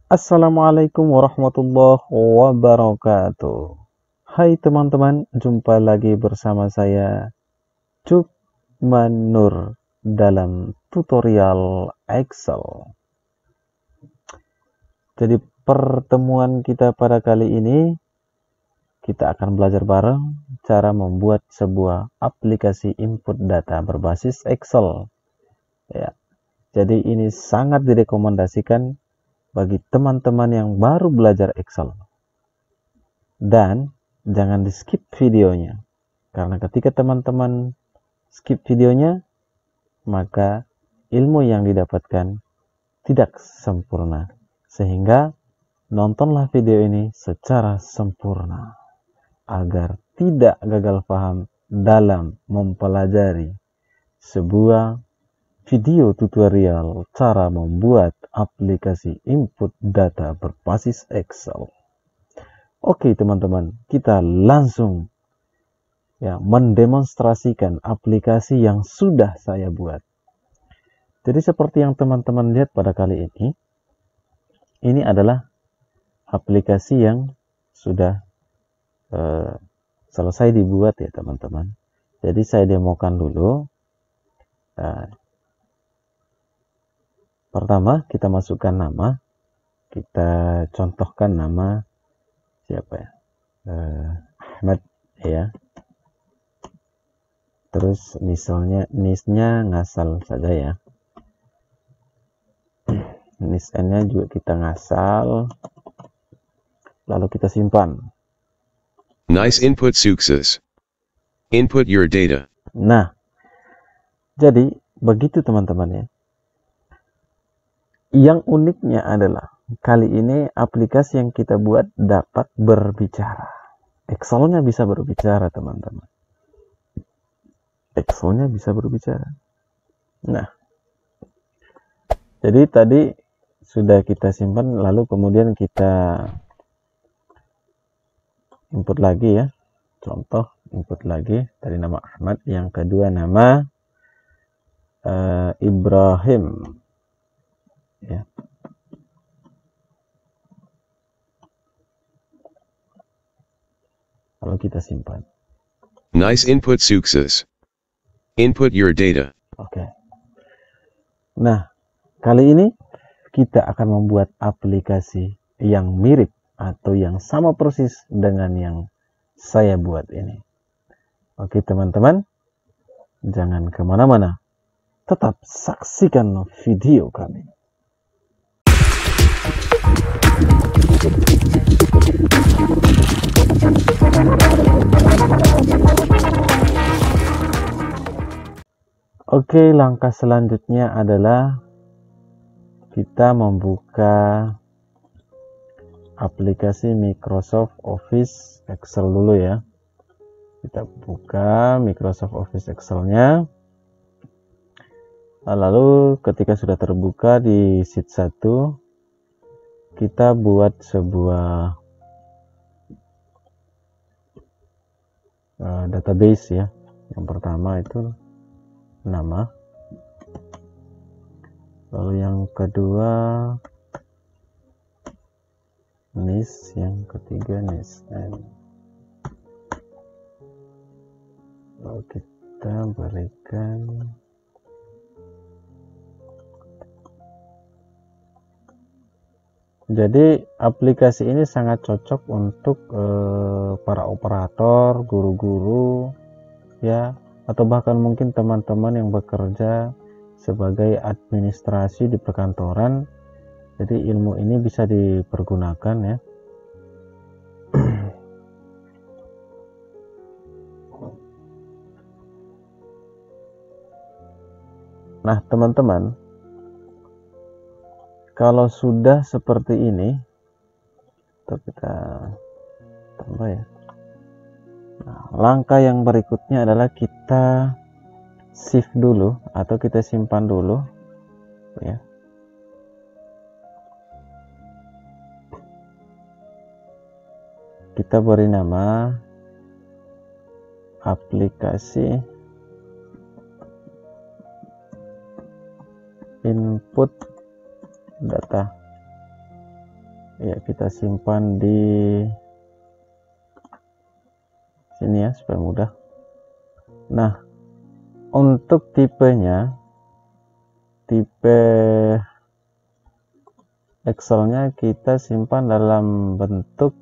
Assalamualaikum warahmatullahi wabarakatuh. Hai teman-teman, jumpa lagi bersama saya Cuk Manur dalam tutorial Excel. Jadi pertemuan kita pada kali ini kita akan belajar bareng cara membuat sebuah aplikasi input data berbasis Excel. Ya, jadi ini sangat direkomendasikan bagi teman-teman yang baru belajar Excel. Dan jangan di skip videonya, karena ketika teman-teman skip videonya, maka ilmu yang didapatkan tidak sempurna. Sehingga nontonlah video ini secara sempurna agar tidak gagal paham dalam mempelajari sebuah video tutorial cara membuat aplikasi input data berbasis Excel. Oke teman-teman, kita langsung mendemonstrasikan aplikasi yang sudah saya buat. Jadi seperti yang teman-teman lihat pada kali ini adalah aplikasi yang sudah selesai dibuat ya teman-teman. Jadi saya demokan dulu. Pertama kita masukkan nama, kita contohkan nama siapa ya, Ahmad ya. Terus misalnya NIS-nya ngasal saja ya, NIS-nya juga kita ngasal, lalu kita simpan. Nice input success. Input your data. Nah, jadi begitu teman-teman ya. Yang uniknya adalah kali ini aplikasi yang kita buat dapat berbicara. Excel-nya bisa berbicara teman-teman. Excel-nya bisa berbicara. Nah, jadi tadi sudah kita simpan, lalu kemudian kita input lagi ya. Contoh, input lagi dari nama Ahmad, yang kedua nama Ibrahim ya. Lalu kita simpan. Nice input success. Input your data. Oke. Nah, kali ini kita akan membuat aplikasi yang mirip atau yang sama persis dengan yang saya buat ini. Oke teman-teman, jangan kemana-mana, tetap saksikan video kami. Oke, langkah selanjutnya adalah kita membuka aplikasi Microsoft Office Excel dulu ya. Kita buka Microsoft Office Excel-nya. Lalu ketika sudah terbuka di sheet 1, kita buat sebuah database ya. Yang pertama itu nama, lalu yang kedua NIS, yang ketiga NIS, lalu kita berikan jadi aplikasi ini sangat cocok untuk para operator, guru-guru ya, atau bahkan mungkin teman-teman yang bekerja sebagai administrasi di perkantoran. Jadi ilmu ini bisa dipergunakan ya. Nah teman-teman, kalau sudah seperti ini, kita tambah ya. Nah, langkah yang berikutnya adalah kita save dulu atau kita simpan dulu ya. Kita beri nama aplikasi input data. Ya, kita simpan di sini ya supaya mudah. Nah, untuk tipenya, tipe Excelnya kita simpan dalam bentuk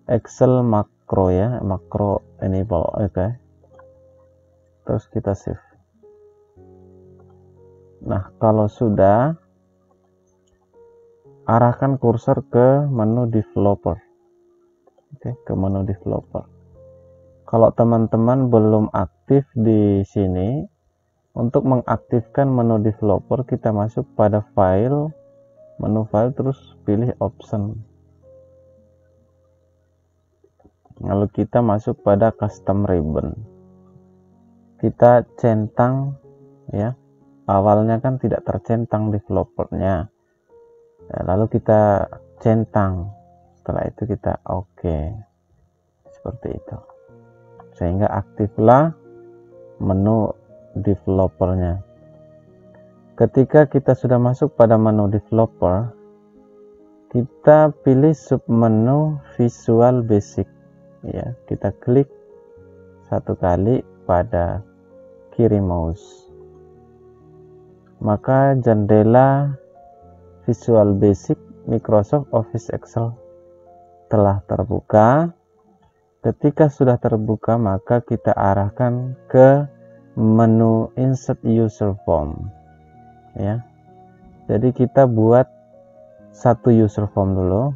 Excel makro ya, makro enable. Oke. Terus kita save. Nah, kalau sudah, arahkan kursor ke menu developer. Oke, ke menu developer. Kalau teman-teman belum aktif di sini, untuk mengaktifkan menu developer kita masuk pada file, menu file, terus pilih option. Lalu kita masuk pada custom ribbon. Kita centang ya. Awalnya kan tidak tercentang developernya. Ya, lalu kita centang. Setelah itu kita oke. Seperti itu. Sehingga aktiflah menu developernya. Ketika kita sudah masuk pada menu developer, kita pilih submenu Visual Basic ya, kita klik satu kali pada kiri mouse, maka jendela Visual Basic Microsoft Office Excel telah terbuka. Ketika sudah terbuka, maka kita arahkan ke menu Insert User Form ya. Jadi kita buat satu user form dulu.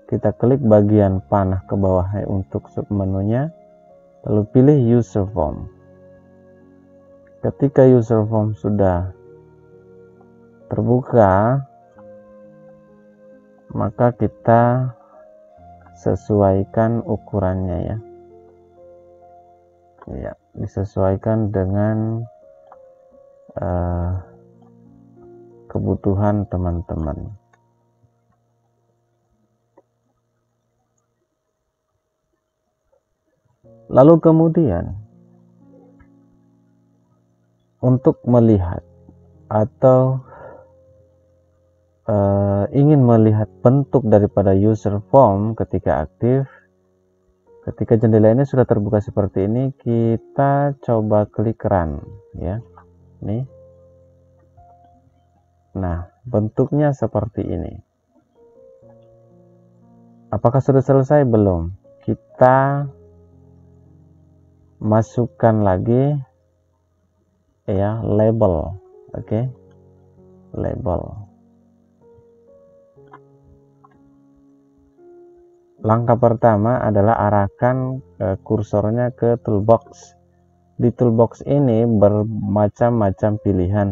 Kita klik bagian panah ke bawah untuk submenunya, lalu pilih user form. Ketika user form sudah terbuka, maka kita sesuaikan ukurannya ya. Ya, disesuaikan dengan kebutuhan teman-teman. Lalu kemudian untuk melihat atau ingin melihat bentuk daripada user form ketika aktif, ketika jendela ini sudah terbuka seperti ini, kita coba klik run ya. Nih. Nah, bentuknya seperti ini. Apakah sudah selesai? Belum. Kita masukkan lagi ya label. Oke. Label. Langkah pertama adalah arahkan kursornya ke toolbox. Di toolbox ini bermacam-macam pilihan.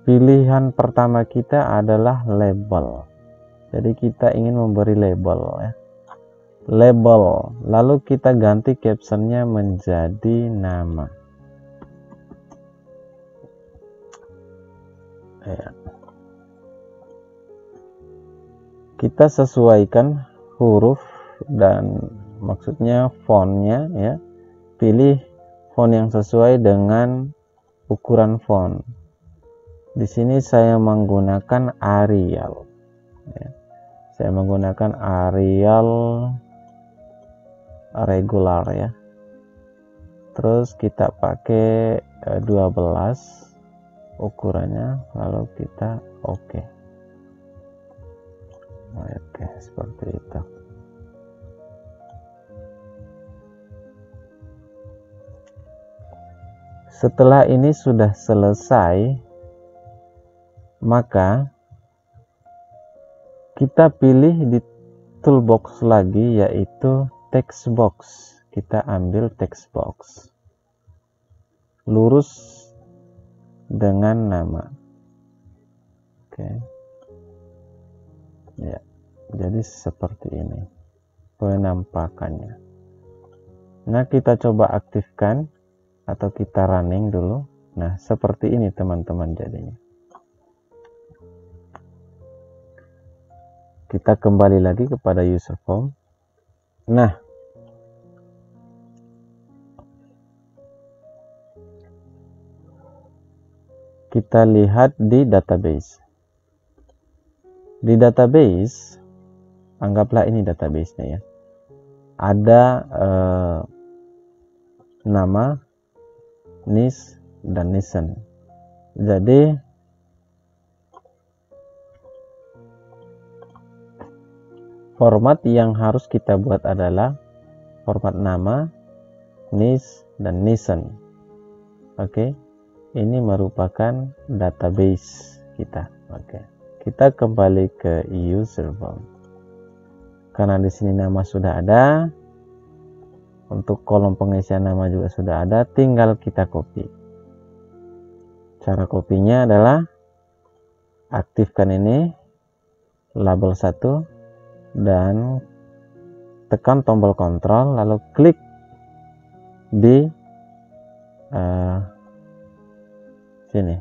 Pilihan pertama kita adalah label. Jadi kita ingin memberi label ya. Label. Lalu kita ganti captionnya menjadi nama. Ya. Kita sesuaikan huruf dan maksudnya fontnya ya. Pilih font yang sesuai dengan ukuran font. Di sini saya menggunakan Arial. Ya. Saya menggunakan Arial regular ya. Terus kita pakai 12 ukurannya, lalu kita oke. Oke, seperti itu. Setelah ini sudah selesai, maka kita pilih di toolbox lagi, yaitu text box. Kita ambil text box, lurus dengan nama. Oke. Ya, jadi seperti ini penampakannya. Nah, kita coba aktifkan atau kita running dulu. Nah, seperti ini teman-teman jadinya. Kita kembali lagi kepada user form. Nah, kita lihat di database. Di database, anggaplah ini database-nya ya, ada nama NIS dan NISN. Jadi format yang harus kita buat adalah format nama, NIS, dan NISN. Oke, ini merupakan database kita. Oke, kita kembali ke user form. Karena di sini nama sudah ada, untuk kolom pengisian nama juga sudah ada, tinggal kita copy. Cara kopinya adalah aktifkan ini label 1 dan tekan tombol kontrol, lalu klik di sini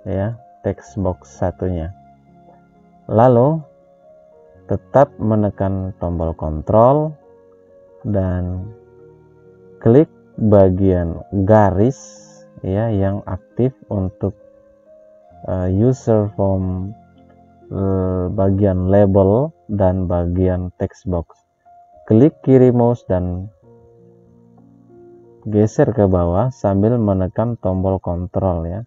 ya, text box satunya, lalu tetap menekan tombol kontrol dan klik bagian garis ya yang aktif untuk user form, bagian label dan bagian text box. Klik kiri mouse dan geser ke bawah sambil menekan tombol kontrol ya.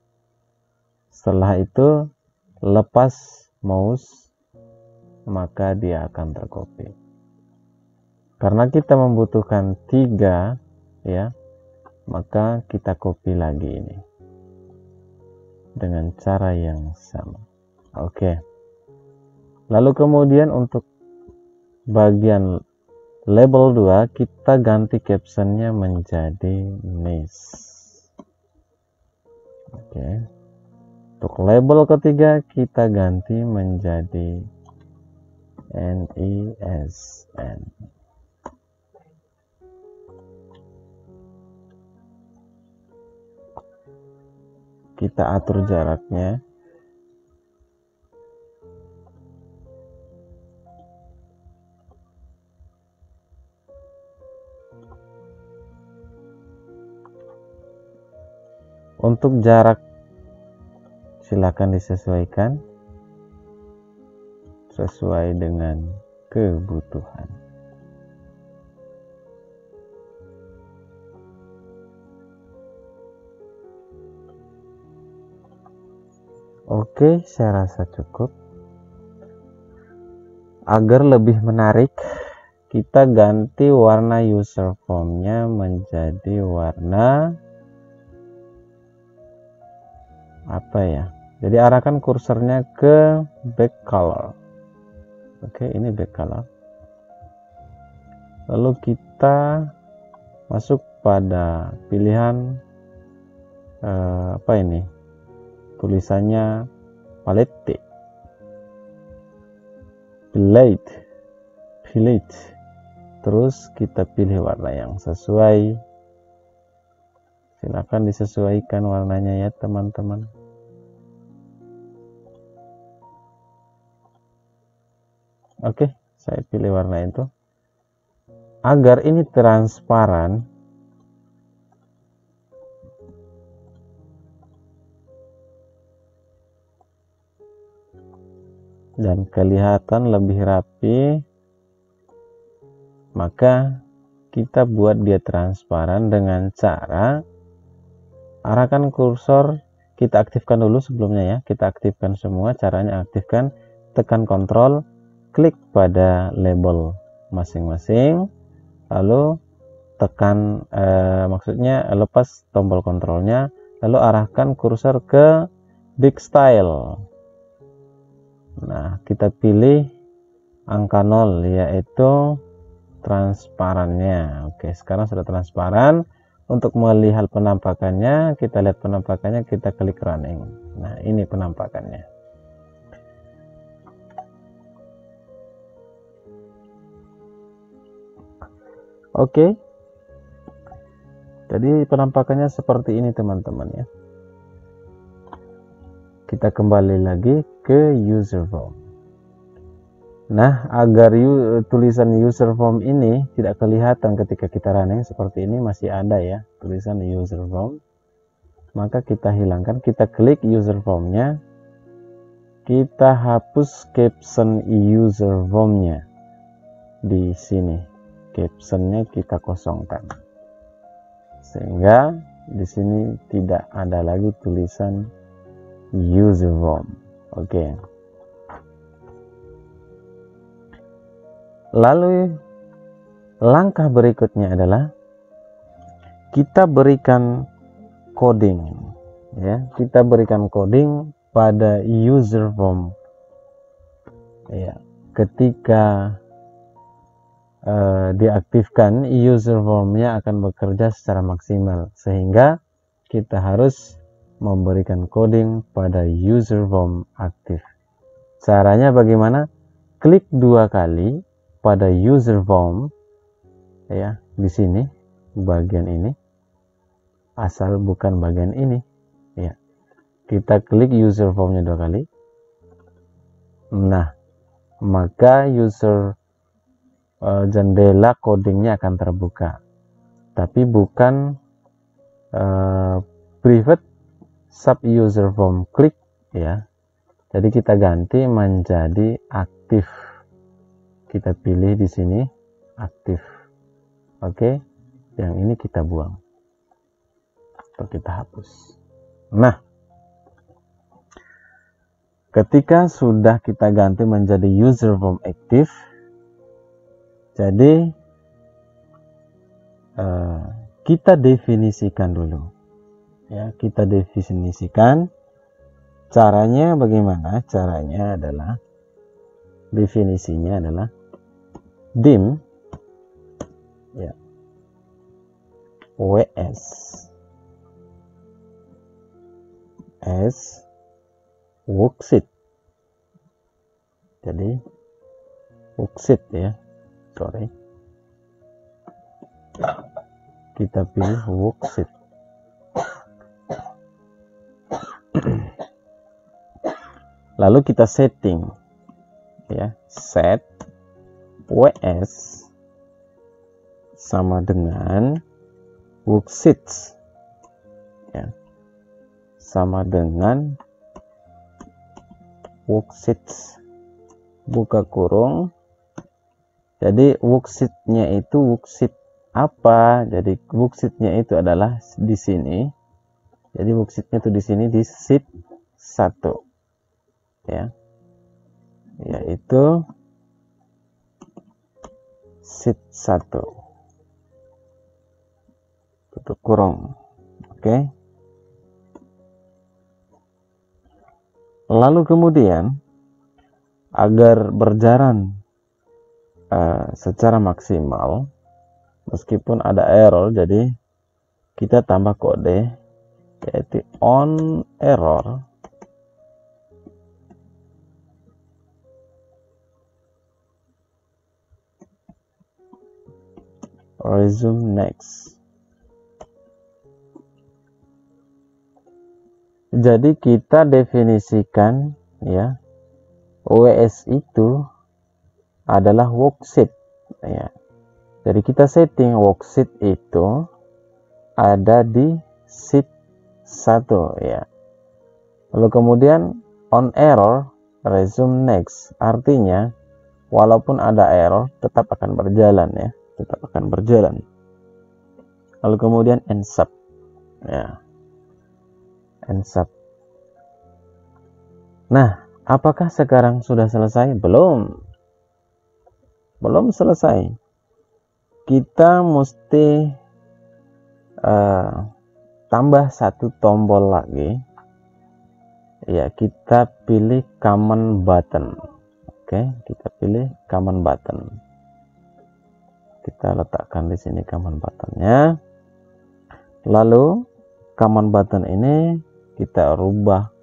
Setelah itu lepas mouse, maka dia akan tercopy. Karena kita membutuhkan 3 ya, maka kita copy lagi ini dengan cara yang sama. Oke. Lalu kemudian untuk bagian label 2, kita ganti captionnya menjadi NIS. Oke. Untuk label ketiga kita ganti menjadi NISN. Kita atur jaraknya. Untuk jarak silakan disesuaikan sesuai dengan kebutuhan. Oke, saya rasa cukup. Agar lebih menarik, kita ganti warna user formnya menjadi warna apa ya? Jadi arahkan kursornya ke back color. Oke, ini back color. Lalu kita masuk pada pilihan apa ini? Tulisannya palette. Palette. Terus kita pilih warna yang sesuai. Silakan disesuaikan warnanya ya teman-teman. Oke, saya pilih warna itu. Agar ini transparan, dan kelihatan lebih rapi, maka kita buat dia transparan dengan cara arahkan kursor, kita aktifkan dulu sebelumnya ya, kita aktifkan semua. Caranya aktifkan, tekan kontrol, klik pada label masing-masing, lalu tekan maksudnya lepas tombol kontrolnya, lalu arahkan kursor ke big style. Nah, kita pilih angka 0 yaitu transparannya. Oke, sekarang sudah transparan. Untuk melihat penampakannya, kita lihat penampakannya, kita klik running. Nah, ini penampakannya. Oke. Jadi penampakannya seperti ini teman-teman ya. Kita kembali lagi ke user form. Nah, agar tulisan user form ini tidak kelihatan ketika kita running, seperti ini masih ada ya tulisan user form, maka kita hilangkan. Kita klik user formnya, kita hapus caption user form-nya di sini. Captionnya kita kosongkan, sehingga di sini tidak ada lagi tulisan user form. Oke. Lalu langkah berikutnya adalah kita berikan coding, ya. Kita berikan coding pada user form. Ya, ketika diaktifkan, user formnya akan bekerja secara maksimal, sehingga kita harus memberikan coding pada user form aktif. Caranya bagaimana? Klik 2 kali pada user form, ya, di sini bagian ini, asal bukan bagian ini, ya. Kita klik user formnya 2 kali. Nah, maka jendela codingnya akan terbuka, tapi bukan private sub user form klik, ya. Jadi kita ganti menjadi aktif. Kita pilih di sini aktif. Oke, yang ini kita buang atau kita hapus. Nah, ketika sudah kita ganti menjadi user form aktif, jadi kita definisikan dulu, ya. Kita definisikan. Caranya bagaimana? Caranya adalah, definisinya adalah dim, ya, ws as worksheet. Jadi worksheet, ya, sorry, kita pilih worksheet. Lalu kita setting, ya, set ws sama dengan worksheets, ya, sama dengan worksheets, buka kurung. Jadi worksheetnya itu worksheet apa? Jadi worksheetnya itu adalah di sini. Jadi worksheetnya itu di sini di sheet 1, ya, yaitu sheet 1, tutup kurung. Oke. Lalu kemudian agar berjalan secara maksimal meskipun ada error, jadi kita tambah kode, yaitu on error resume next. Jadi kita definisikan, ya, OS itu adalah worksheet, ya. Jadi kita setting worksheet itu ada di sheet 1, ya. Lalu kemudian on error resume next, artinya walaupun ada error tetap akan berjalan, ya, tetap akan berjalan. Lalu kemudian end sub, ya, end sub. Nah, apakah sekarang sudah selesai? Belum selesai. Kita mesti tambah 1 tombol lagi, ya. Kita pilih command button. Oke, kita pilih command button. Kita letakkan di sini command buttonnya. Lalu command button ini kita rubah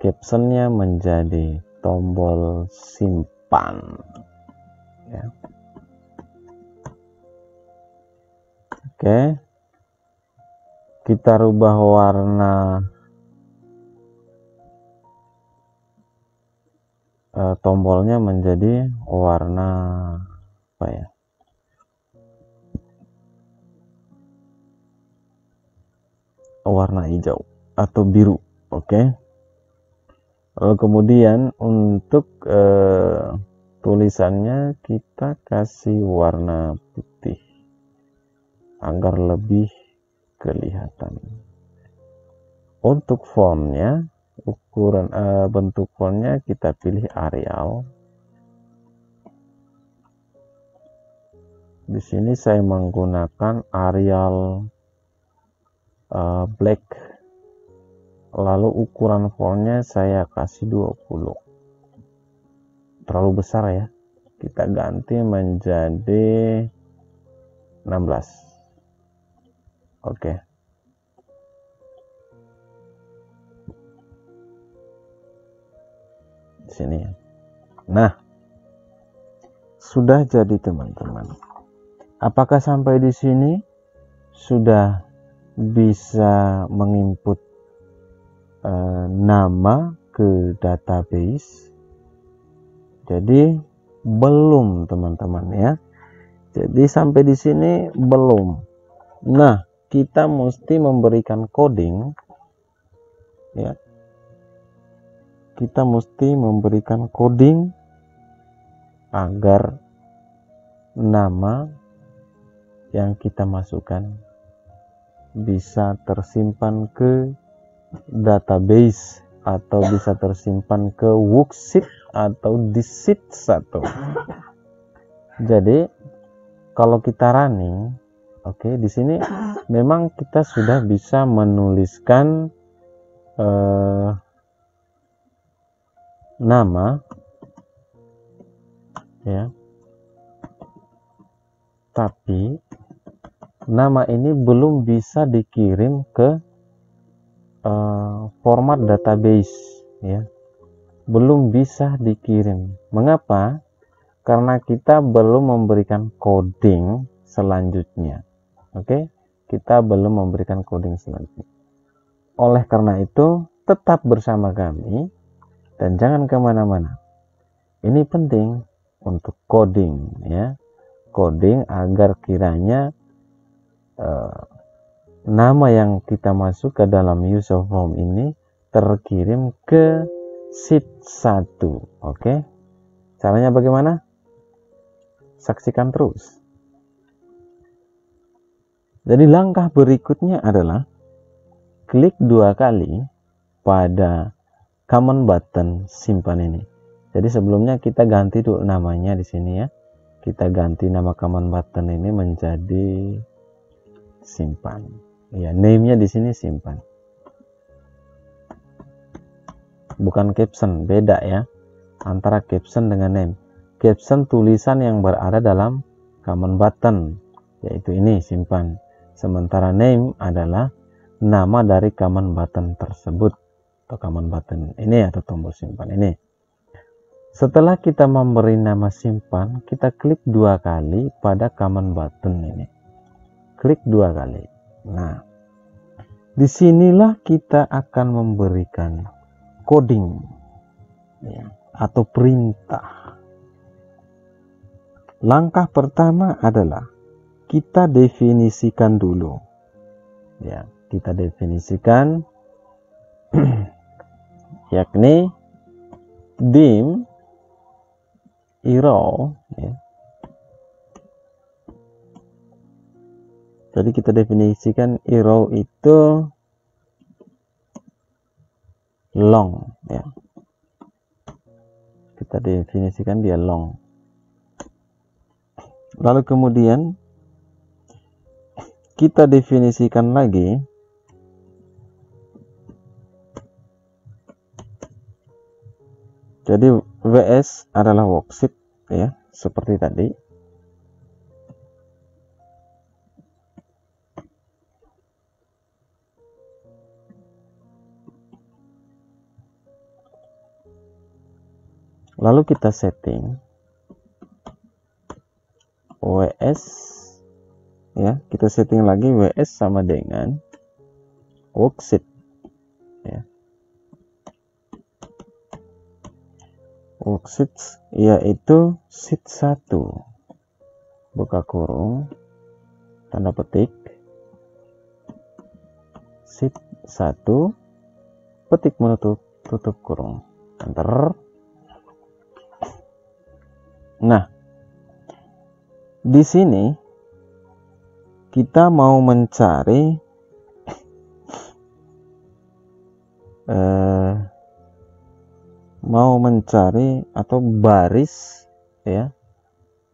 captionnya menjadi tombol simpan, ya. Oke, kita rubah warna tombolnya menjadi warna apa, ya, warna hijau atau biru. Oke. Lalu kemudian untuk tulisannya kita kasih warna putih agar lebih kelihatan. Untuk fontnya, ukuran bentuk fontnya kita pilih Arial. Di sini saya menggunakan Arial Black. Lalu ukuran fontnya saya kasih 20. Terlalu besar ya. Kita ganti menjadi 16. Oke. Di sini ya. Nah, sudah jadi teman-teman. Apakah sampai di sini sudah bisa menginput nama ke database? Jadi belum teman-teman ya. Jadi sampai di sini belum. Nah, kita mesti memberikan coding ya. Kita mesti memberikan coding agar nama yang kita masukkan bisa tersimpan ke database atau bisa tersimpan ke worksheet atau di sheet 1. Jadi kalau kita running, oke, di sini memang kita sudah bisa menuliskan nama ya, tapi nama ini belum bisa dikirim ke format database ya, belum bisa dikirim. Mengapa? Karena kita belum memberikan coding selanjutnya. Oke, kita belum memberikan coding selanjutnya. Oleh karena itu, tetap bersama kami dan jangan kemana-mana. Ini penting untuk coding ya, coding agar kiranya nama yang kita masuk ke dalam user form ini terkirim ke sheet 1. Oke, caranya bagaimana? Saksikan terus. Jadi langkah berikutnya adalah klik 2 kali pada command button simpan ini. Jadi sebelumnya kita ganti dulu namanya di sini ya. Kita ganti nama command button ini menjadi simpan. Ya, name-nya di sini simpan. Bukan caption, beda ya antara caption dengan name. Caption tulisan yang berada dalam command button, yaitu ini simpan. Sementara name adalah nama dari command button tersebut atau command button ini atau tombol simpan ini. Setelah kita memberi nama simpan, kita klik 2 kali pada command button ini. Klik 2 kali. Nah, disinilah kita akan memberikan coding ya, atau perintah. Langkah pertama adalah kita definisikan dulu. Ya, kita definisikan yakni dim arrow ya. Jadi kita definisikan arrow itu long ya. Kita definisikan dia long. Lalu kemudian kita definisikan lagi jadi WS adalah worksheet ya, seperti tadi. Lalu kita setting WS ya, kita setting lagi WS sama dengan worksheet ya. Worksheet yaitu sheet 1 buka kurung tanda petik sheet 1 petik menutup tutup kurung. enter. Nah, di sini kita mau mencari atau baris ya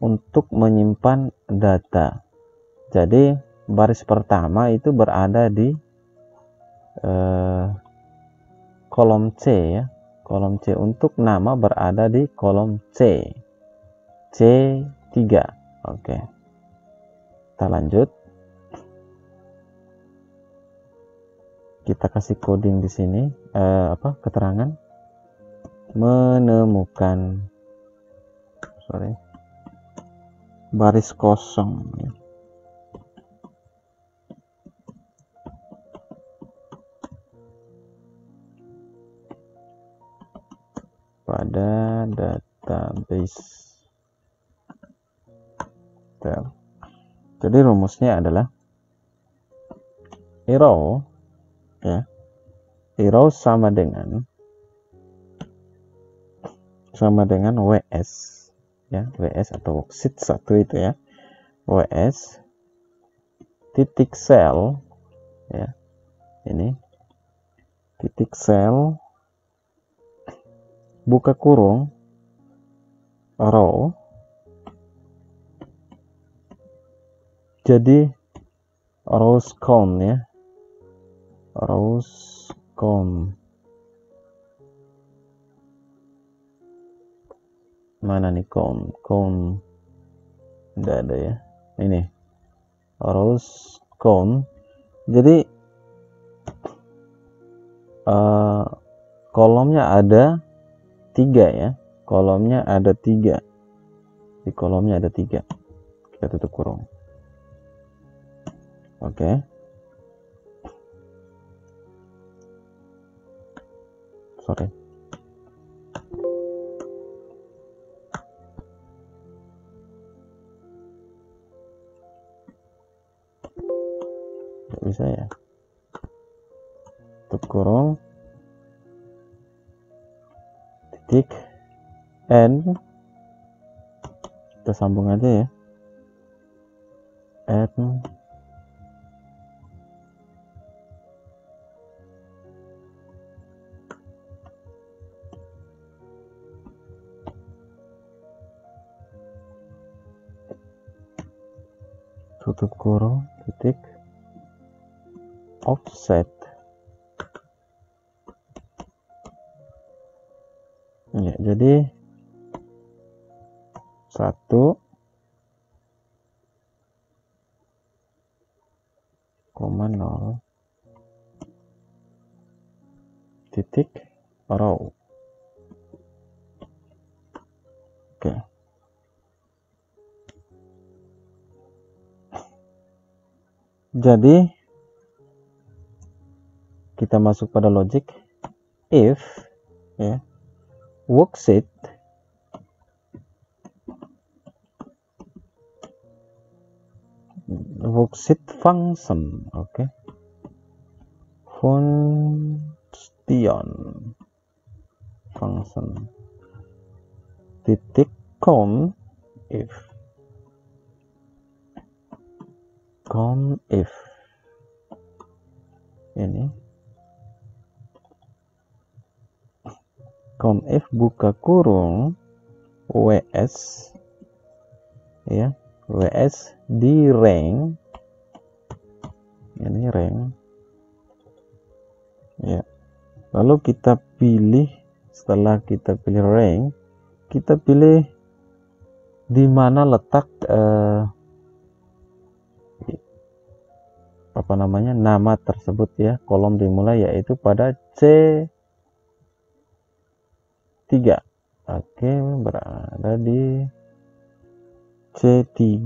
untuk menyimpan data. Jadi baris pertama itu berada di kolom C ya, kolom C. Untuk nama berada di kolom C, C3. Oke, kita lanjut. Kita kasih coding di sini, keterangan menemukan baris kosong ya. Pada database. Jadi rumusnya adalah row ya, row sama dengan WS ya, WS atau worksheet 1 itu ya, WS titik cell ya, ini titik cell buka kurung row. Jadi rows count ya, rows count. Mana nih count enggak ada ya, ini rows count. Jadi kolomnya ada 3 ya, kolomnya ada 3, di kolomnya ada 3. Kita tutup kurung. Oke. Sorry. Nggak bisa ya. Tutup kurung. Titik. N. Kita sambung aja ya. N. Tutup kurung, titik, offset ya, jadi 1,0 titik row. Oke. Jadi kita masuk pada logic if ya, worksheet function. Oke. Function titik count if ini count if buka kurung WS ya, WS di rank, ini rank ya. Lalu kita pilih, setelah kita pilih rank, kita pilih di mana letak nama tersebut ya, kolom dimulai yaitu pada C3. Oke, berada di C3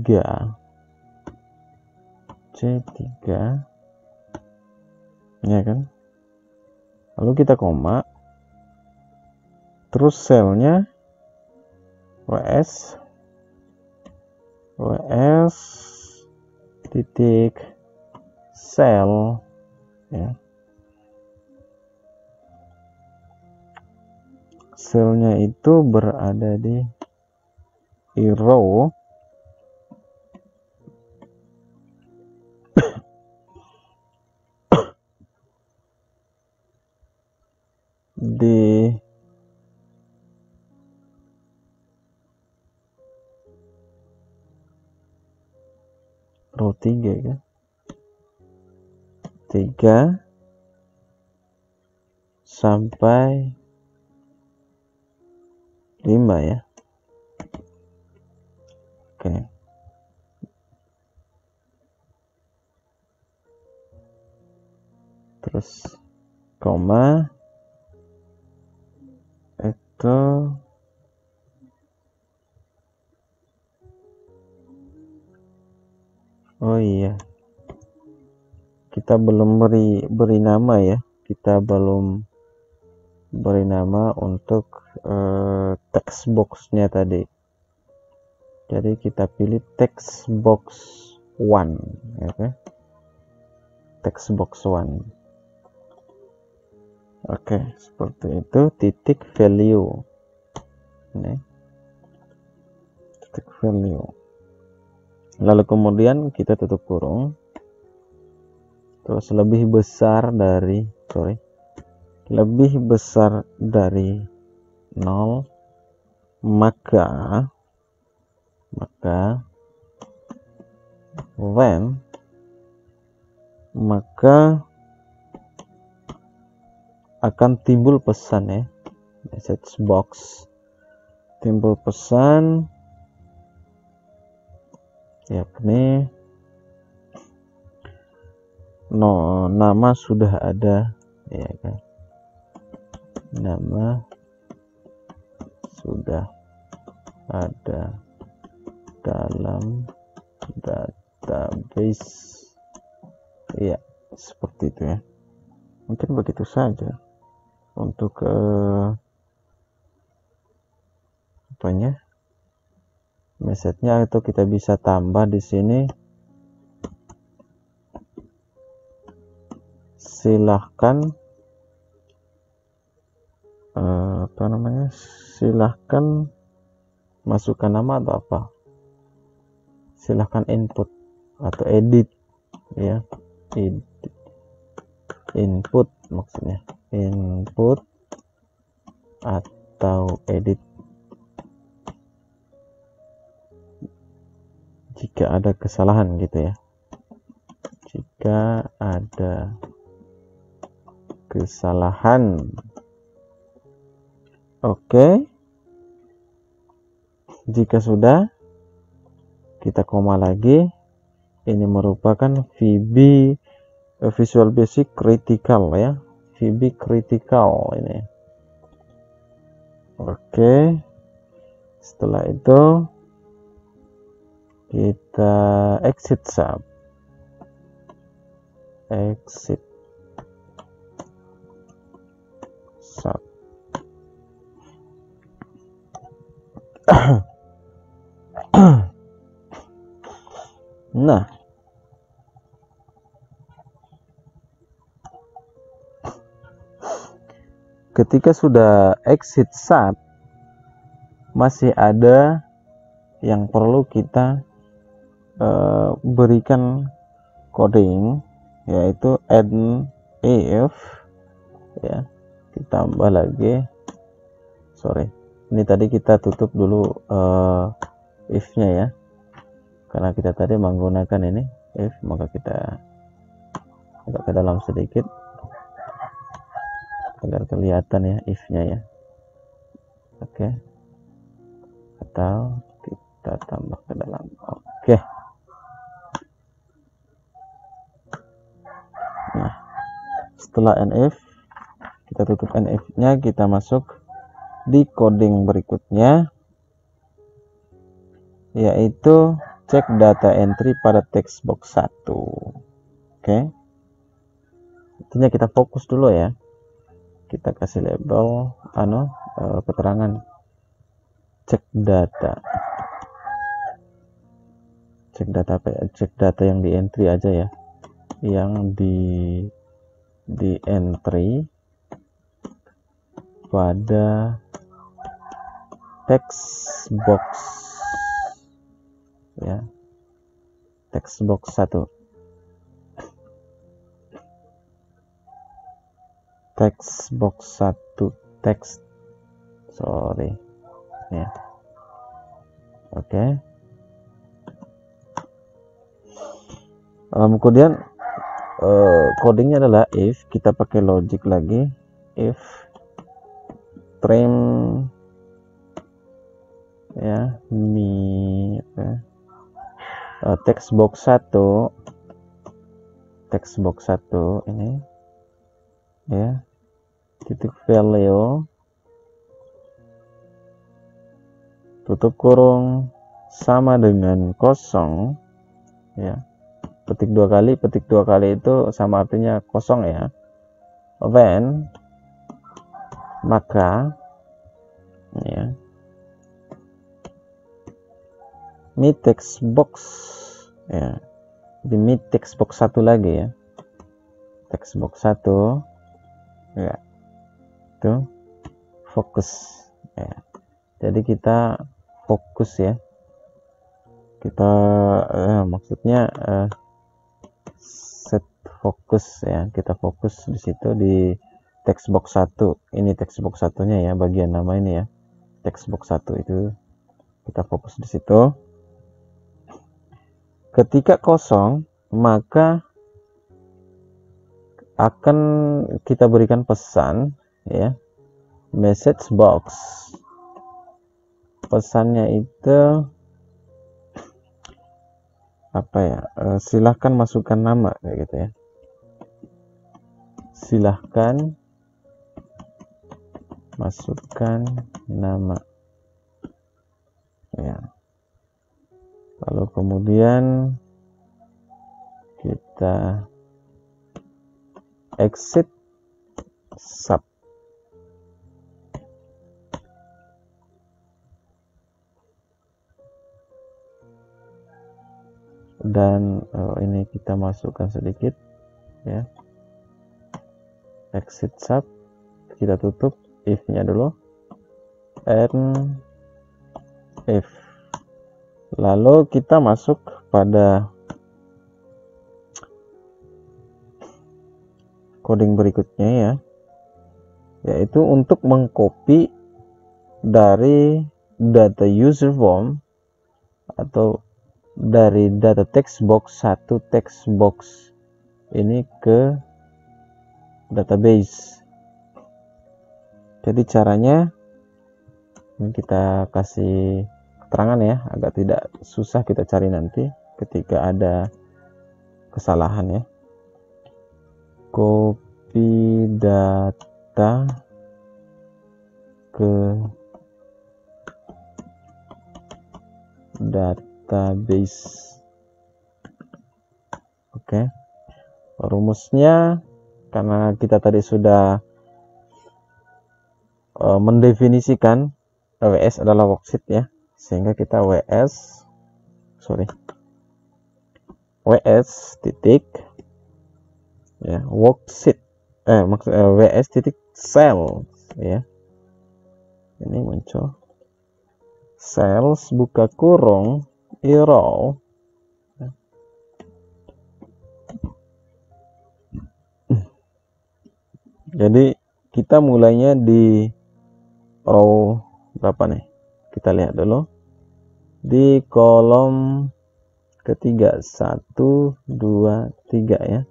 ya kan. Lalu kita koma, terus selnya WS titik sel ya, selnya itu berada di row di row 3 kan, 3 sampai 5 ya. Oke. Terus koma itu oh iya, kita belum beri nama ya, kita belum beri nama untuk text box-nya tadi. Jadi kita pilih text box 1 ya kan? Text box 1. Oke, seperti itu. Titik value ini, titik value. Lalu kemudian kita tutup kurung, terus lebih besar dari lebih besar dari 0, maka akan timbul pesan ya, message box, timbul pesan yakni nama sudah ada ya kan, nama sudah ada dalam database ya, seperti itu ya. Mungkin begitu saja untuk message-nya, atau kita bisa tambah di sini. Silahkan silahkan masukkan nama atau apa, silahkan input atau edit ya, input maksudnya, input atau edit jika ada kesalahan gitu ya, jika ada kesalahan. Oke, jika sudah, kita koma lagi. Ini merupakan VB Visual Basic Critical ya, VB Critical ini. Oke, setelah itu kita exit sub, exit sub. Nah, ketika sudah exit sub, masih ada yang perlu kita berikan coding, yaitu add if ya, ditambah lagi, ini tadi kita tutup dulu if nya ya, karena kita tadi menggunakan ini if, maka kita agak ke dalam sedikit agar kelihatan ya if nya ya. Oke, atau kita tambah ke dalam. Oke. Nah, setelah NF, kita tutup NF nya, kita masuk di coding berikutnya, yaitu cek data entry pada text box 1. Oke, intinya kita fokus dulu ya, kita kasih label keterangan cek data, cek data yang di entry aja ya, yang di entry pada text box ya, text box 1, text box 1 text, sorry ya. Oke. Kemudian codingnya adalah if, kita pakai logic lagi, if trim ya mi text box 1 ini ya, titik value tutup kurung sama dengan kosong ya, petik dua kali itu sama artinya kosong ya, then maka ya mi text box ya, di mi text box 1 lagi ya, text box 1 ya, itu fokus ya. Jadi kita fokus ya, kita maksudnya set fokus ya, kita fokus di situ di text box 1 ini, text box satunya ya, bagian nama ini ya, text box 1 itu kita fokus di situ. Ketika kosong maka akan kita berikan pesan ya, message box, pesannya itu apa ya, silahkan masukkan nama kayak gitu ya, silahkan masukkan nama ya. Lalu kemudian kita exit sub dan ini kita masukkan sedikit ya, exit sub, kita tutup if nya dulu, and if, lalu kita masuk pada coding berikutnya ya, yaitu untuk mengcopy dari data user form atau dari data text box 1 text box ini ke database. Jadi caranya ini kita kasih keterangan ya, agak tidak susah kita cari nanti ketika ada kesalahan ya. Copy data ke database. Oke. Rumusnya karena kita tadi sudah mendefinisikan WS adalah worksheet ya, sehingga kita WS titik ya worksheet WS titik cells ya, ini muncul cells buka kurung row jadi kita mulainya di row berapa nih, kita lihat dulu di kolom ketiga 1 2 3 ya.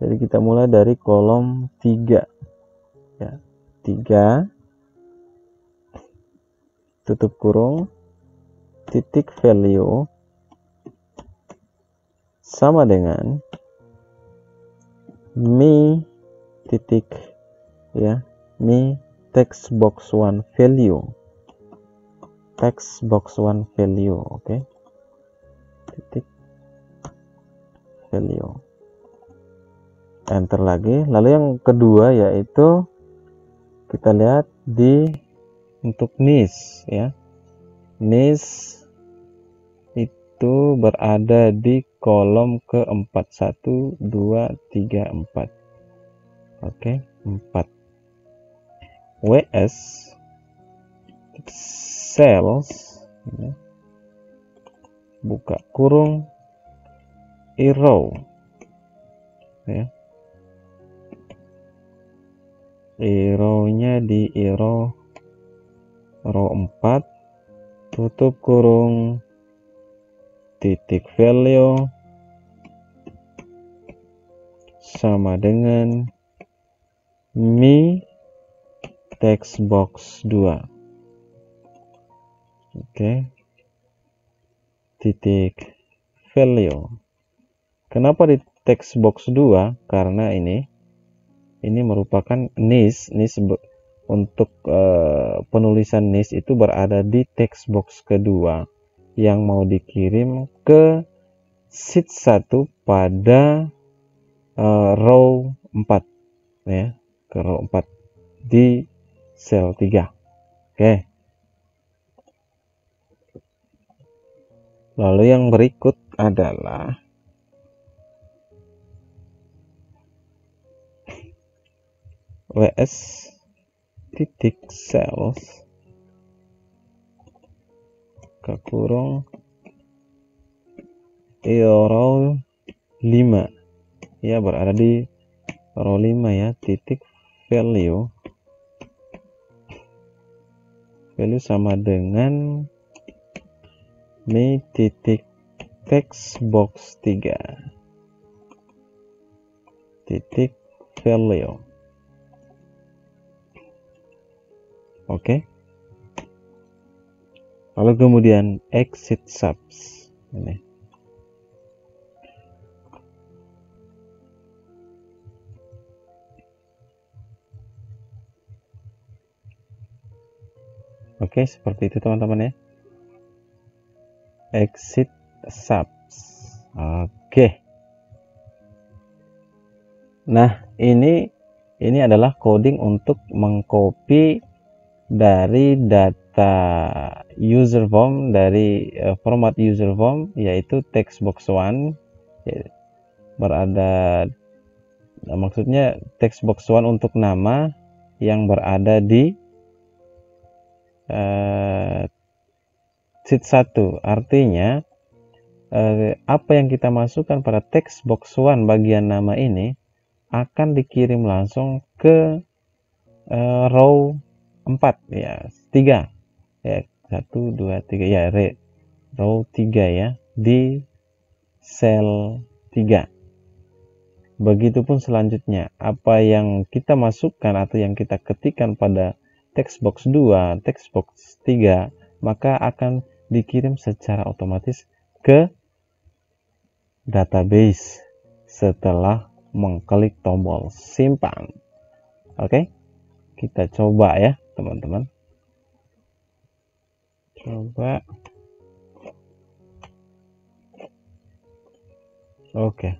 Jadi kita mulai dari kolom 3 ya, 3 tutup kurung titik value sama dengan mi titik ya, mi text box 1 value, text box 1 value. Oke. Titik value, enter lagi. Lalu yang kedua yaitu kita lihat di untuk niche ya, niche itu berada di kolom keempat 1 2 3 4. Oke, 4. WS titik cells, buka kurung row, ya, row-nya di row 4, tutup kurung, titik value sama dengan mi text box 2. Oke. Titik value. Kenapa di text box 2? Karena ini merupakan niche untuk penulisan niche itu berada di text box kedua yang mau dikirim ke sheet 1 pada row 4, ya, ke row 4 di sel 3. Oke. Lalu yang berikut adalah ws titik cells ke kurung row 5, ya, berada di row 5, ya, titik value sama dengan mi titik text box 3 titik value. Oke. Lalu kemudian exit subs ini. Oke, seperti itu teman-teman, ya. Exit subs. Oke. Nah, ini adalah coding untuk mengcopy dari data user form, dari format user form, yaitu text box 1, ya, berada, maksudnya text box 1 untuk nama yang berada di sheet 1. Artinya apa yang kita masukkan pada text box 1 bagian nama ini akan dikirim langsung ke row 4, ya, 3, ya, 1 2 3, ya, row 3, ya, di sel 3. Begitupun selanjutnya, apa yang kita masukkan atau yang kita ketikkan pada text box 2, text box 3, maka akan dikirim secara otomatis ke database setelah mengklik tombol simpan. Oke, kita coba, ya, teman-teman. Coba. Oke.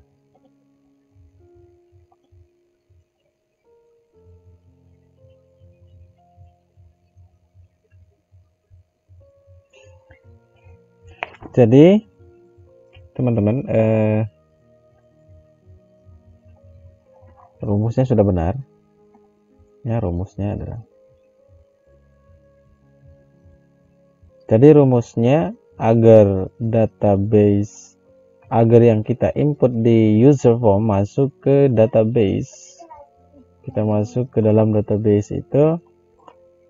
Jadi teman-teman, rumusnya sudah benar, ya. Rumusnya adalah, jadi rumusnya agar database, agar yang kita input di user form masuk ke database, kita masuk ke dalam database itu,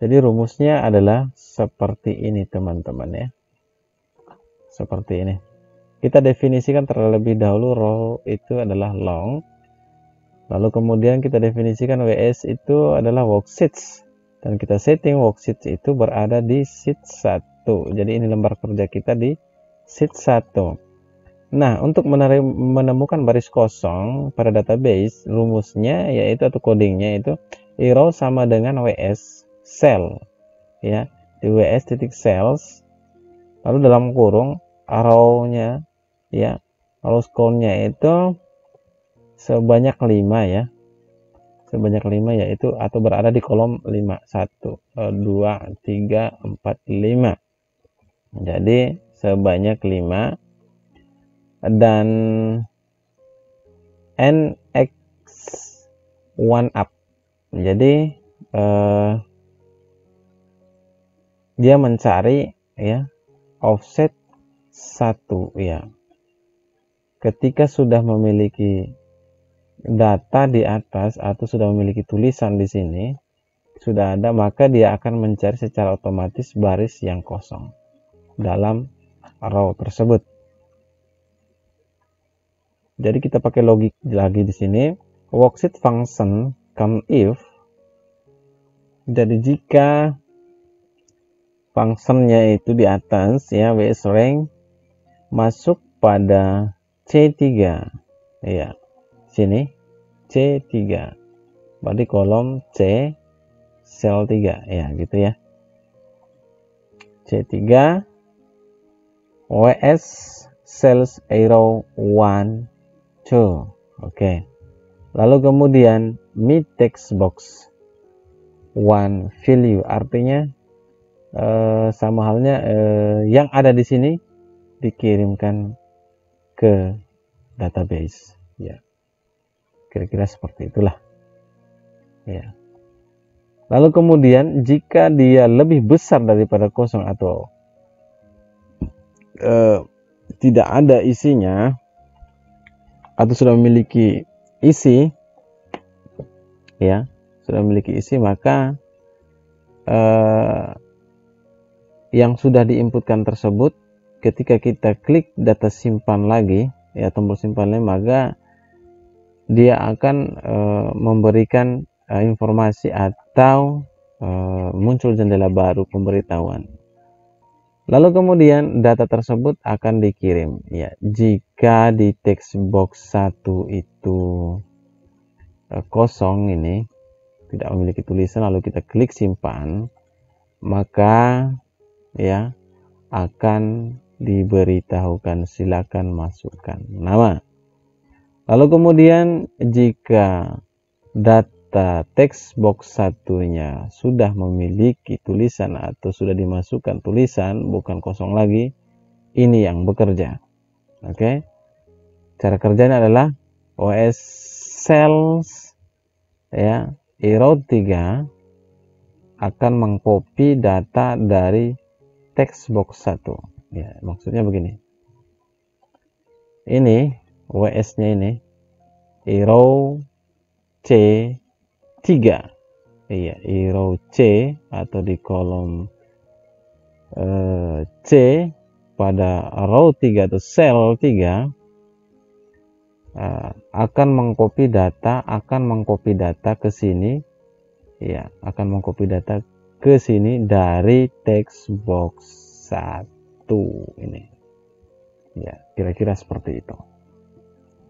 jadi rumusnya adalah seperti ini teman-teman, ya, seperti ini. Kita definisikan terlebih dahulu row itu adalah long, lalu kemudian kita definisikan ws itu adalah worksheets, dan kita setting worksheets itu berada di sheet 1. Jadi ini lembar kerja kita di sheet 1. Nah, untuk menemukan baris kosong pada database, rumusnya yaitu, atau codingnya itu row sama dengan ws cell, ya, di ws titik cells, lalu dalam kurung row-nya, ya, row count-nya itu sebanyak 5, ya, sebanyak 5, yaitu atau berada di kolom 5, 1 2 3 4 5. Jadi sebanyak 5, dan nx1 up. Jadi dia mencari ya offset 1 ya. Ketika sudah memiliki data di atas atau sudah memiliki tulisan di sini sudah ada, maka dia akan mencari secara otomatis baris yang kosong dalam row tersebut. Jadi kita pakai logik lagi di sini, worksheet function come if. Jadi jika functionnya itu di atas ya, WS rank masuk pada C3 ya, sini C3 berarti kolom C sel 3 ya, gitu ya. C3 WS cells arrow 1 2. Oke. Lalu kemudian mid text box 1 value, artinya sama halnya yang ada di sini dikirimkan ke database ya. Kira-kira seperti itulah ya. Lalu kemudian jika dia lebih besar daripada kosong atau tidak ada isinya atau sudah memiliki isi ya, sudah memiliki isi, maka yang sudah diinputkan tersebut ketika kita klik data simpan lagi ya, tombol simpan lagi, maka dia akan memberikan informasi atau muncul jendela baru pemberitahuan. Lalu kemudian data tersebut akan dikirim ya. Jika di text box 1 itu kosong, ini tidak memiliki tulisan, lalu kita klik simpan, maka ya akan diberitahukan silakan masukkan nama. Lalu kemudian jika data text box satunya sudah memiliki tulisan atau sudah dimasukkan tulisan, bukan kosong lagi, ini yang bekerja. Oke. Cara kerjanya adalah OS cells ya, arrow 3 akan mengcopy data dari text box 1 ya, maksudnya begini, ini WS nya ini arrow C3 iya, arrow C atau di kolom C pada row 3 atau sel 3 akan mengcopy data ke sini ya, akan mengcopy data ke sini dari text box 1 ini ya, kira-kira seperti itu.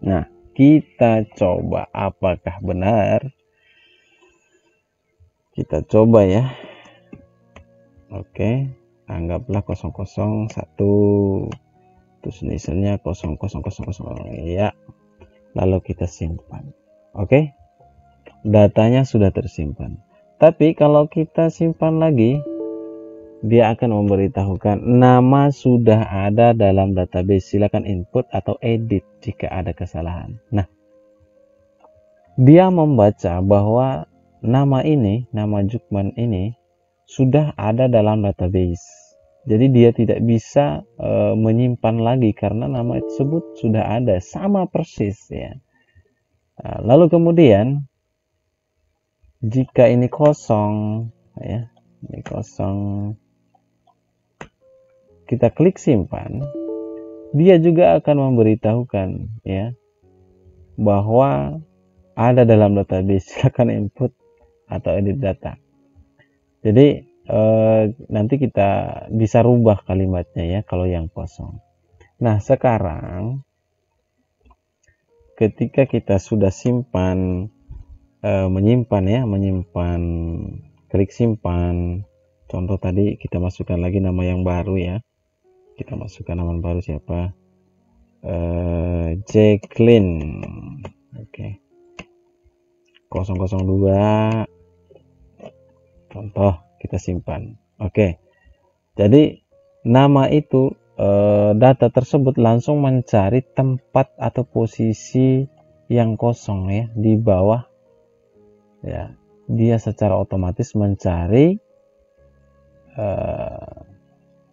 Nah, kita coba apakah benar, kita coba ya. Oke, anggaplah 001 terus inisialnya 0000 ya, lalu kita simpan. Oke, datanya sudah tersimpan. Tapi kalau kita simpan lagi, dia akan memberitahukan nama sudah ada dalam database, silakan input atau edit jika ada kesalahan. Nah, dia membaca bahwa nama ini, nama Jukman ini sudah ada dalam database. Jadi dia tidak bisa menyimpan lagi karena nama tersebut sudah ada, sama persis ya. Lalu kemudian jika ini kosong ya, ini kosong, kita klik simpan, dia juga akan memberitahukan ya bahwa ada dalam database, silakan input atau edit data. Jadi nanti kita bisa rubah kalimatnya ya kalau yang kosong. Nah, sekarang ketika kita sudah simpan, menyimpan ya, klik simpan. Contoh tadi kita masukkan lagi nama yang baru ya. Kita masukkan nama baru siapa? Jacqueline. Oke. 002. Contoh, kita simpan. Oke. Jadi nama itu, data tersebut langsung mencari tempat atau posisi yang kosong ya di bawah. Ya, dia secara otomatis mencari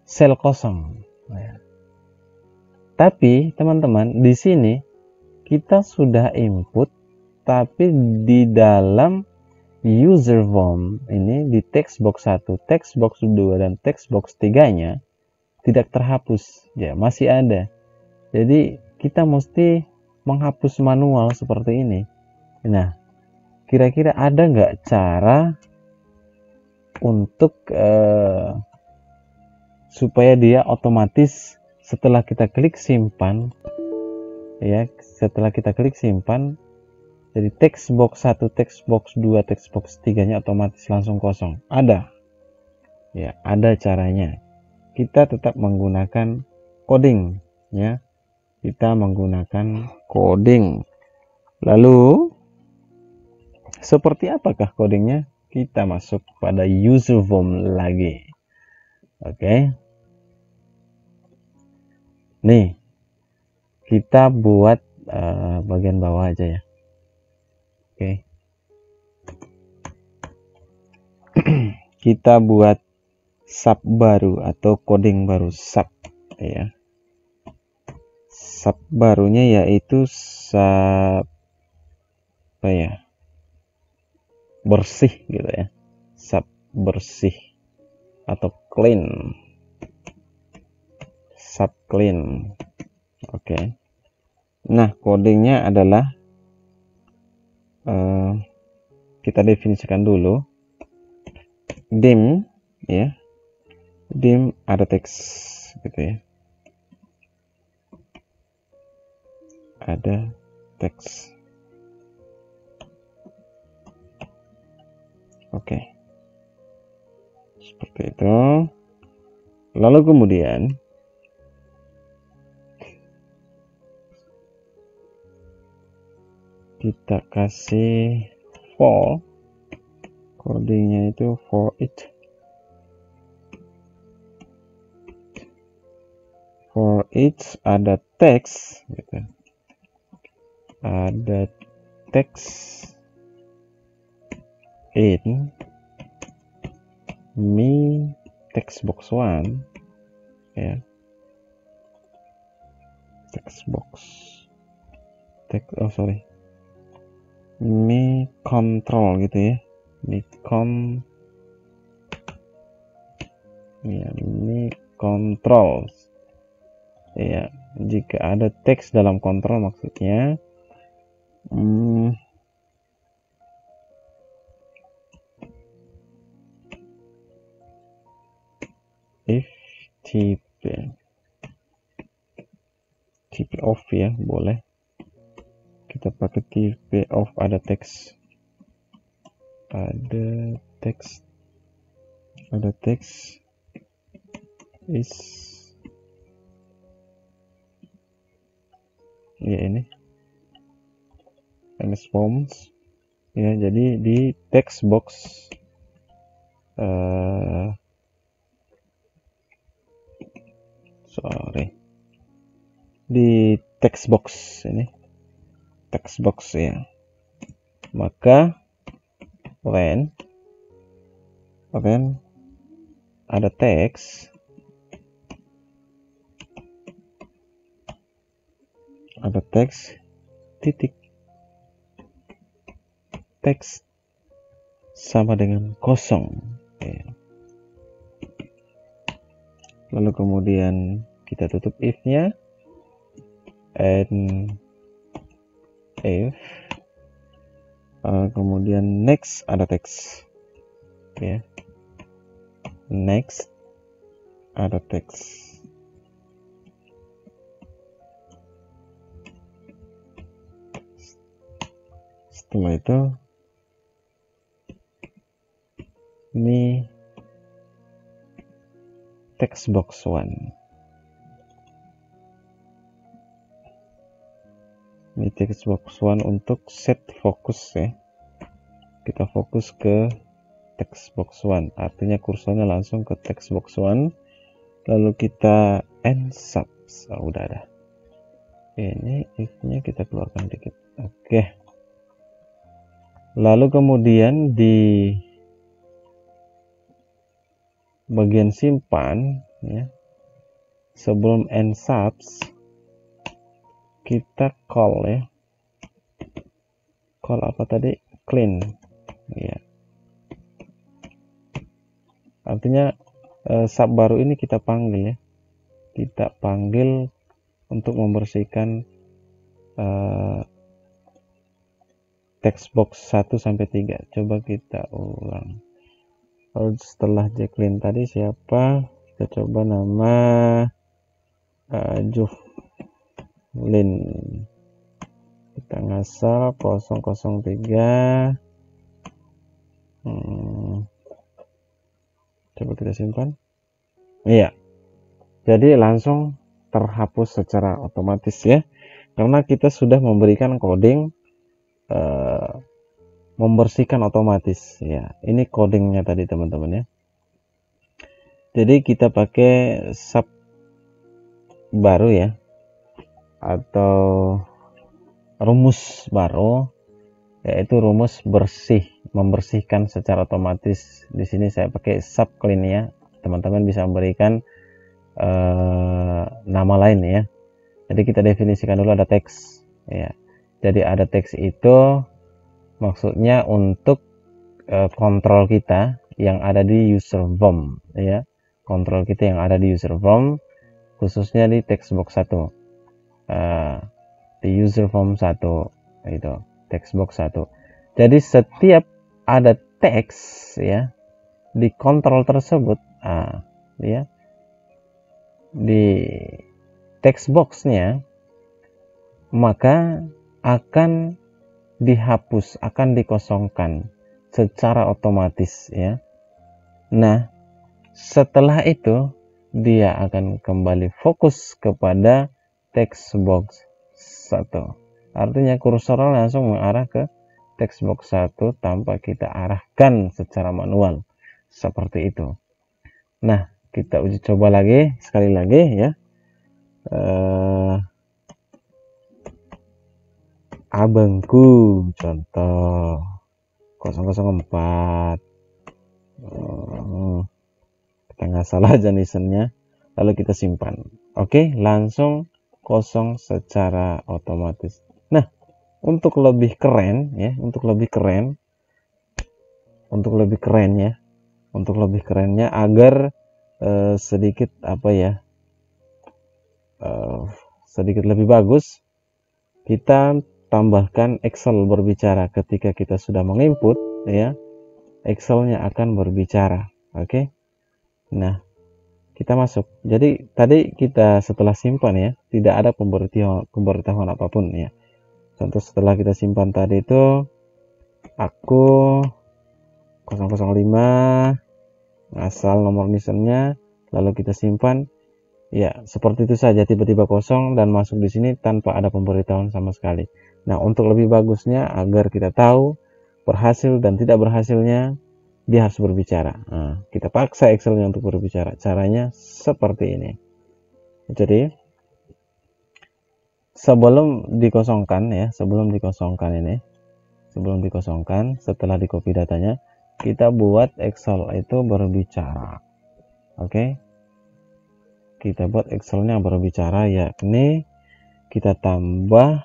sel kosong. Ya. Tapi teman-teman, di sini kita sudah input, tapi di dalam user form ini, di text box 1, text box 2, dan text box 3-nya tidak terhapus, ya masih ada. Jadi kita mesti menghapus manual seperti ini. Nah, kira-kira ada nggak cara untuk supaya dia otomatis setelah kita klik simpan, ya setelah kita klik simpan, jadi text box 1, text box 2, text box 3-nya otomatis langsung kosong? Ada, ya ada caranya. Kita tetap menggunakan coding, ya kita menggunakan coding. Lalu seperti apakah codingnya? Kita masuk pada user form lagi. Oke. Nih, kita buat bagian bawah aja ya. Oke. Kita buat sub baru atau coding baru, sub ya. Sub barunya yaitu sub apa ya? Bersih gitu ya. Sub bersih atau clean. Sub clean. Oke. Nah, codingnya adalah kita definisikan dulu. Dim ya. Dim ada teks gitu ya. Ada teks. Oke. Seperti itu. Lalu kemudian kita kasih for, codingnya itu for each ada teks gitu. Ada teks in me text box 1 ya. Text box me control gitu ya. Me control ya, jika ada teks dalam kontrol maksudnya. If TP off ya, boleh kita pakai TP off, ada teks is ya, ini response ya. Jadi di text box di text box ini, text box ya, maka when ada teks, titik teks sama dengan kosong ya. Lalu kemudian kita tutup if-nya, and if kemudian next ada teks ya, next ada teks. Setelah itu ini text box 1. Ini text box 1 untuk set fokus ya. Kita fokus ke text box 1, artinya kursornya langsung ke text box 1. Lalu kita end sub. Udah ada. Ini if-nya kita keluarkan dikit. Oke. Lalu kemudian di bagian simpan ya, sebelum end subs kita call ya, call apa tadi, clean ya, artinya sub baru ini kita panggil ya, kita panggil untuk membersihkan text box 1 sampai 3. Coba kita ulang. Lalu setelah Jacqueline tadi siapa? Kita coba nama Juflin. Kita ngasal 003. Coba kita simpan. Iya. Jadi langsung terhapus secara otomatis ya. Karena kita sudah memberikan coding membersihkan otomatis ya. Ini codingnya tadi teman-teman ya. Jadi kita pakai sub baru ya, atau rumus baru, yaitu rumus bersih, membersihkan secara otomatis. Di sini saya pakai sub clean ya. Teman-teman bisa memberikan nama lain ya. Jadi kita definisikan dulu ada teks ya. Jadi ada teks itu maksudnya untuk kontrol kita yang ada di user form ya, kontrol kita yang ada di user form, khususnya di text box 1, di user form 1 itu text box 1. Jadi setiap ada teks ya di kontrol tersebut ya, di text boxnya, maka akan dihapus, akan dikosongkan secara otomatis ya. Nah, setelah itu dia akan kembali fokus kepada text box 1. Artinya kursor langsung mengarah ke text box 1 tanpa kita arahkan secara manual. Seperti itu. Nah, kita uji coba lagi, sekali lagi ya. Abangku contoh 004, kita nggak salah jenisannya, lalu kita simpan. Oke, langsung kosong secara otomatis. Nah, untuk lebih keren ya, untuk lebih kerennya agar sedikit apa ya, sedikit lebih bagus, kita tambahkan Excel berbicara. Ketika kita sudah menginput ya, Excelnya akan berbicara. Oke. Nah, kita masuk. Jadi tadi kita setelah simpan ya, tidak ada pemberitahuan apapun ya. Contoh setelah kita simpan tadi itu, aku 005 asal nomor nisennya, lalu kita simpan ya, seperti itu saja, tiba-tiba kosong dan masuk di sini tanpa ada pemberitahuan sama sekali. Nah, untuk lebih bagusnya agar kita tahu berhasil dan tidak berhasilnya, dia harus berbicara. Nah, kita paksa Excelnya untuk berbicara. Caranya seperti ini. Jadi sebelum dikosongkan ya, sebelum dikosongkan, setelah di copy datanya, kita buat Excel itu berbicara. Oke. Kita buat Excelnya berbicara, yakni kita tambah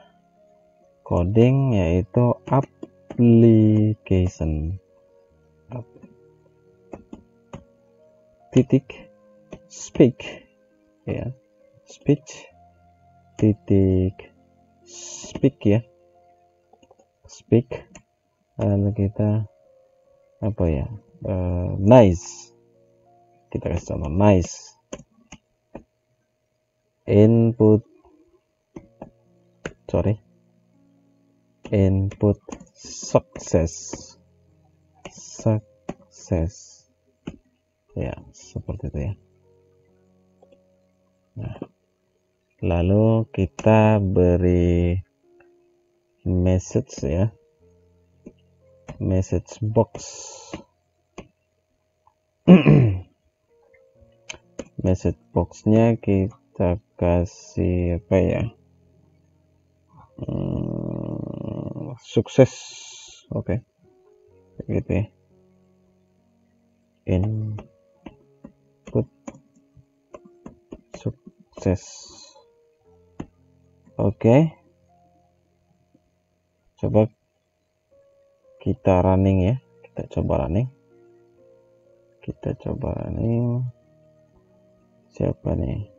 coding yaitu application titik speak ya, speech titik speak ya, speak, lalu kita apa ya, nice, kita kasih contoh nice input success ya, seperti itu ya. Nah, lalu kita beri message ya, message box message boxnya kita kasih apa ya, sukses. Oke. Gitu ya, sukses. Oke, coba kita running ya, kita coba running. Siapa nih?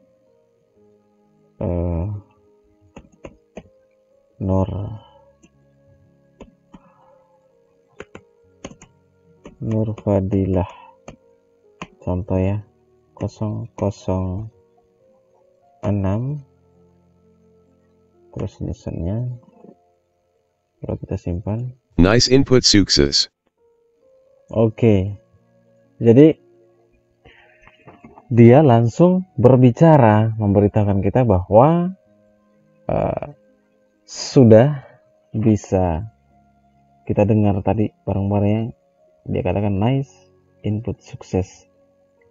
Nur Fadilah, contoh ya, 006 terus nisannya, kalau kita simpan. Nice input, sukses. Oke, jadi dia langsung berbicara, memberitakan kita bahwa sudah bisa kita dengar tadi barang-barangnya. Dia katakan nice input, sukses.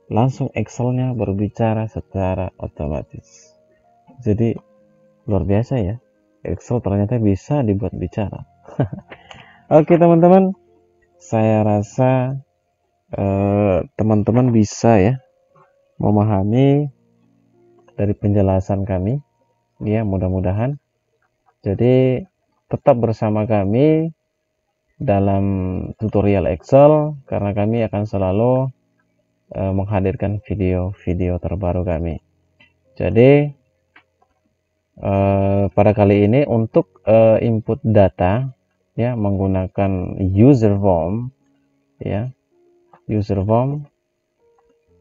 Langsung Excelnya berbicara secara otomatis. Jadi luar biasa ya, Excel ternyata bisa dibuat bicara. Oke teman-teman, saya rasa teman-teman bisa ya memahami dari penjelasan kami ya, mudah-mudahan. Jadi tetap bersama kami dalam tutorial Excel, karena kami akan selalu menghadirkan video-video terbaru kami. Jadi pada kali ini untuk input data ya, menggunakan user form ya, user form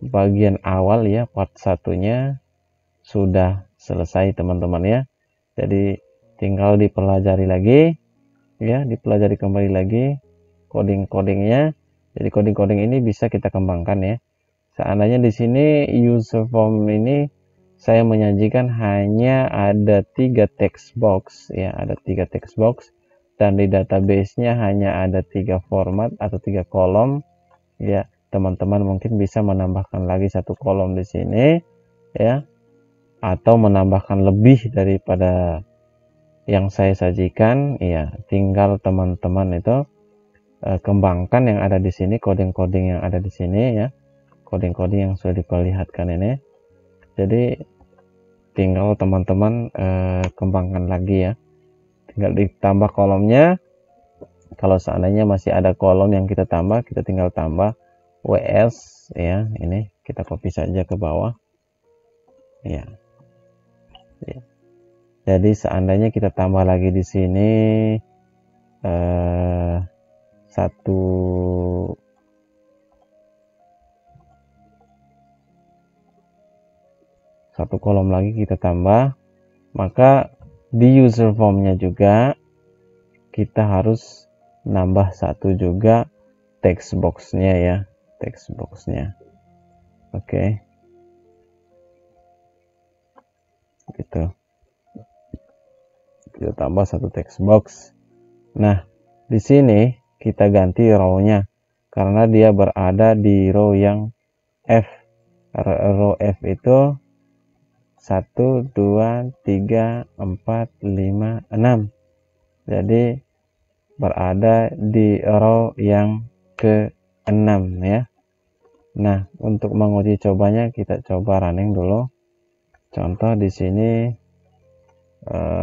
bagian awal ya, part satunya sudah selesai teman-teman ya. Jadi tinggal dipelajari lagi ya, dipelajari kembali lagi coding-codingnya. Jadi coding-coding ini bisa kita kembangkan ya. Seandainya di sini user form ini saya menyajikan hanya ada 3 text box ya, ada 3 text box, dan di database-nya hanya ada 3 format atau 3 kolom ya. Teman-teman mungkin bisa menambahkan lagi 1 kolom di sini ya, atau menambahkan lebih daripada yang saya sajikan ya. Tinggal teman-teman itu kembangkan yang ada di sini, coding-coding yang ada di sini ya, coding-coding yang sudah diperlihatkan ini. Jadi tinggal teman-teman kembangkan lagi ya, tinggal ditambah kolomnya. Kalau seandainya masih ada kolom yang kita tambah, kita tinggal tambah WS ya. Ini kita copy saja ke bawah ya. Jadi seandainya kita tambah lagi di sini satu kolom lagi kita tambah, maka di user formnya juga kita harus nambah 1 juga text boxnya ya, text boxnya. Oke, gitu. Kita tambah 1 text box. Nah, di sini kita ganti row-nya karena dia berada di row yang F. Row F itu 1, 2, 3, 4, 5, 6. Jadi berada di row yang ke-6 ya. Nah, untuk menguji cobanya kita coba running dulu. Contoh di sini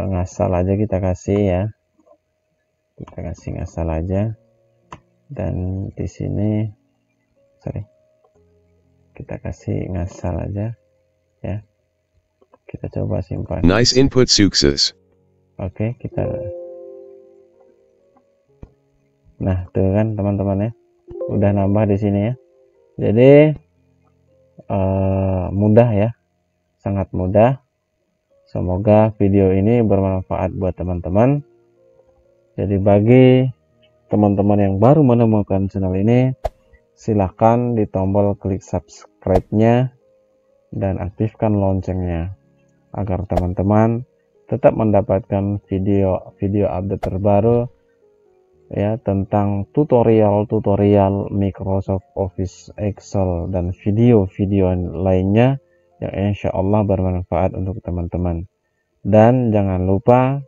ngasal aja kita kasih ya. Kita kasih ngasal aja. Dan di sini kita kasih ngasal aja ya. Kita coba simpan. Nice input, sukses. Oke, kita. Nah, tuh kan teman-teman ya, udah nambah di sini ya. Jadi mudah ya, sangat mudah. Semoga video ini bermanfaat buat teman-teman. Jadi bagi teman-teman yang baru menemukan channel ini, silahkan di tombol klik subscribe-nya dan aktifkan loncengnya agar teman-teman tetap mendapatkan video update terbaru ya, tentang tutorial Microsoft Office Excel dan video-video lainnya yang insya Allah bermanfaat untuk teman-teman. Dan jangan lupa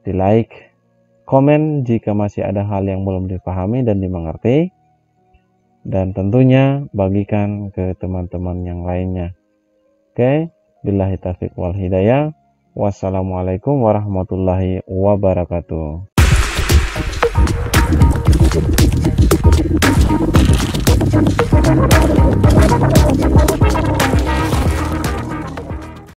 di like, komen jika masih ada hal yang belum dipahami dan dimengerti, dan tentunya bagikan ke teman-teman yang lainnya. Oke, Billahi taufiq wal hidayah. Wassalamualaikum warahmatullahi wabarakatuh.